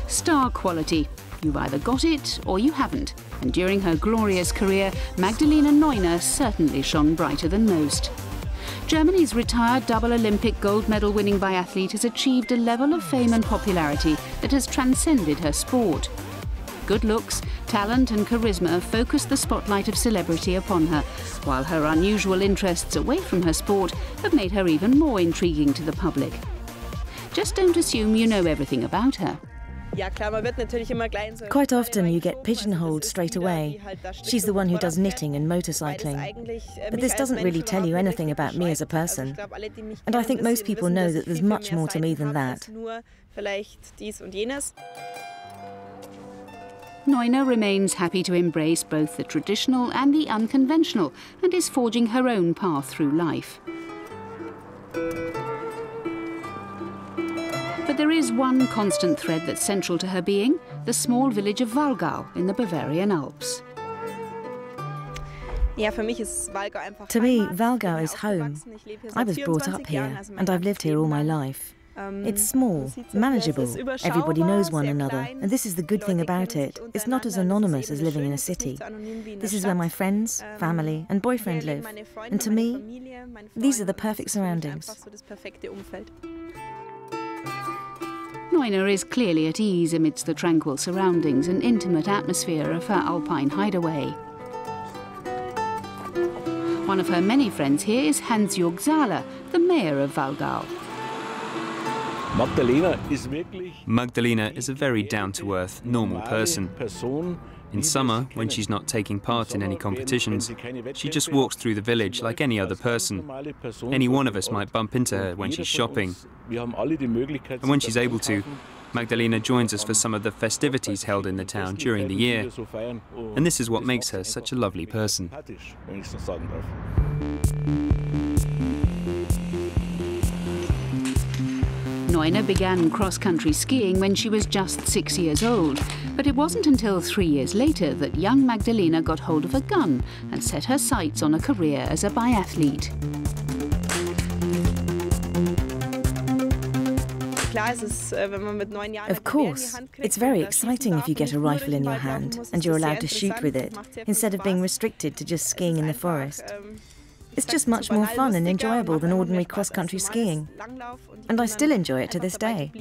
Star quality. You've either got it or you haven't. And during her glorious career, Magdalena Neuner certainly shone brighter than most. Germany's retired double Olympic gold medal winning biathlete has achieved a level of fame and popularity that has transcended her sport. Good looks, talent and charisma focus the spotlight of celebrity upon her, while her unusual interests away from her sport have made her even more intriguing to the public. Just don't assume you know everything about her. Quite often you get pigeonholed straight away. She's the one who does knitting and motorcycling. But this doesn't really tell you anything about me as a person. And I think most people know that there's much more to me than that. Neuner remains happy to embrace both the traditional and the unconventional and is forging her own path through life. But there is one constant thread that's central to her being, the small village of Wallgau in the Bavarian Alps. To me, Wallgau is home. I was brought up here, and I've lived here all my life. It's small, manageable, everybody knows one another, and this is the good thing about it. It's not as anonymous as living in a city. This is where my friends, family and boyfriend live. And to me, these are the perfect surroundings. Neuner is clearly at ease amidst the tranquil surroundings and intimate atmosphere of her alpine hideaway. One of her many friends here is Hans-Jörg Zahler, the mayor of Wallgau. Magdalena is a very down-to-earth, normal person. In summer, when she's not taking part in any competitions, she just walks through the village like any other person. Any one of us might bump into her when she's shopping. And when she's able to, Magdalena joins us for some of the festivities held in the town during the year. And this is what makes her such a lovely person. Neuner began cross-country skiing when she was just 6 years old, but it wasn't until 3 years later that young Magdalena got hold of a gun and set her sights on a career as a biathlete. Of course, it's very exciting if you get a rifle in your hand and you're allowed to shoot with it, instead of being restricted to just skiing in the forest. It's just much more fun and enjoyable than ordinary cross-country skiing. And I still enjoy it to this day.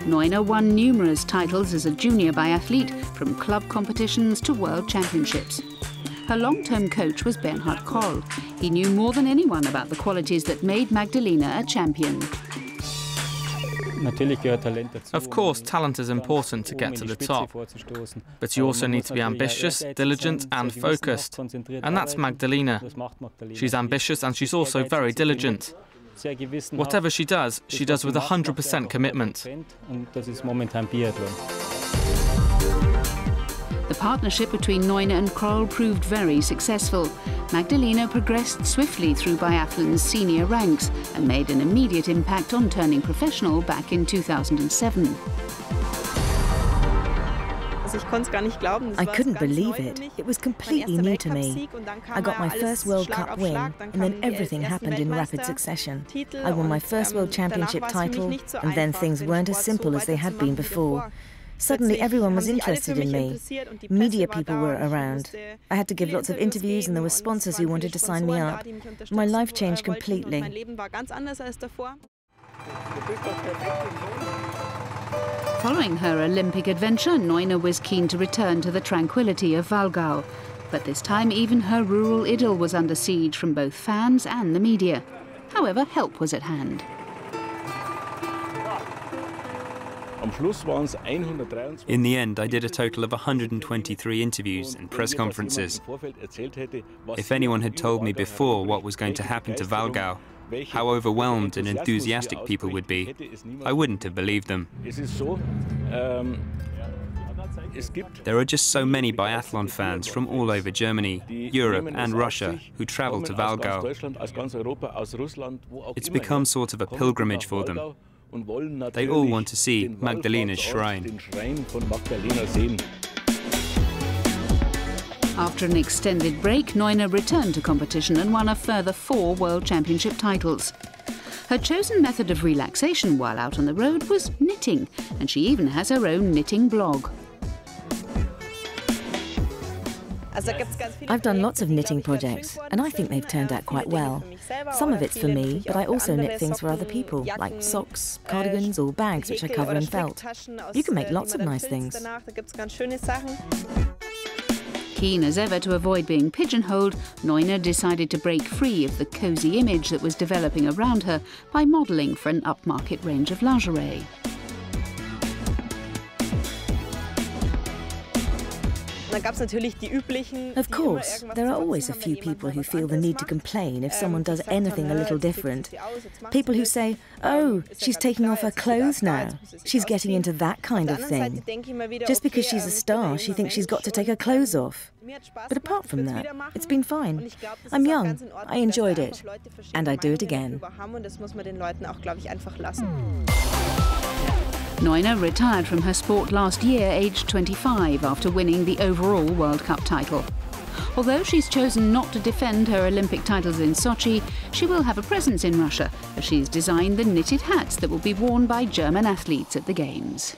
Neuner won numerous titles as a junior biathlete, from club competitions to world championships. Her long-term coach was Bernhard Kroll. He knew more than anyone about the qualities that made Magdalena a champion. Of course, talent is important to get to the top, but you also need to be ambitious, diligent and focused. And that's Magdalena. She's ambitious and she's also very diligent. Whatever she does with 100% commitment. The partnership between Neuner and Kroll proved very successful. Magdalena progressed swiftly through biathlon's senior ranks and made an immediate impact on turning professional back in 2007. I couldn't believe it. It was completely new to me. I got my first World Cup win, and then everything happened in rapid succession. I won my first World Championship title, and then things weren't as simple as they had been before. Suddenly everyone was interested in me. Media people were around. I had to give lots of interviews and there were sponsors who wanted to sign me up. My life changed completely. Following her Olympic adventure, Neuner was keen to return to the tranquility of Wallgau. But this time even her rural idyll was under siege from both fans and the media. However, help was at hand. In the end, I did a total of 123 interviews and press conferences. If anyone had told me before what was going to happen to Wallgau, how overwhelmed and enthusiastic people would be, I wouldn't have believed them. There are just so many biathlon fans from all over Germany, Europe and Russia who travel to Wallgau. It's become sort of a pilgrimage for them. They all want to see Magdalena's shrine. After After an extended break, Neuner returned to competition and won a further 4 World Championship titles. Her chosen method of relaxation while out on the road was knitting, and she even has her own knitting blog. I've done lots of knitting projects, and I think they've turned out quite well. Some of it's for me, but I also knit things for other people, like socks, cardigans or bags which I cover in felt. You can make lots of nice things. Keen as ever to avoid being pigeonholed, Neuner decided to break free of the cosy image that was developing around her by modelling for an upmarket range of lingerie. Of course, there are always a few people who feel the need to complain if someone does anything a little different. People who say, oh, she's taking off her clothes now. She's getting into that kind of thing. Just because she's a star, she thinks she's got to take her clothes off. But apart from that, it's been fine. I'm young, I enjoyed it, and I do it again. Neuner retired from her sport last year, aged 25, after winning the overall World Cup title. Although she's chosen not to defend her Olympic titles in Sochi, she will have a presence in Russia, as she's designed the knitted hats that will be worn by German athletes at the Games.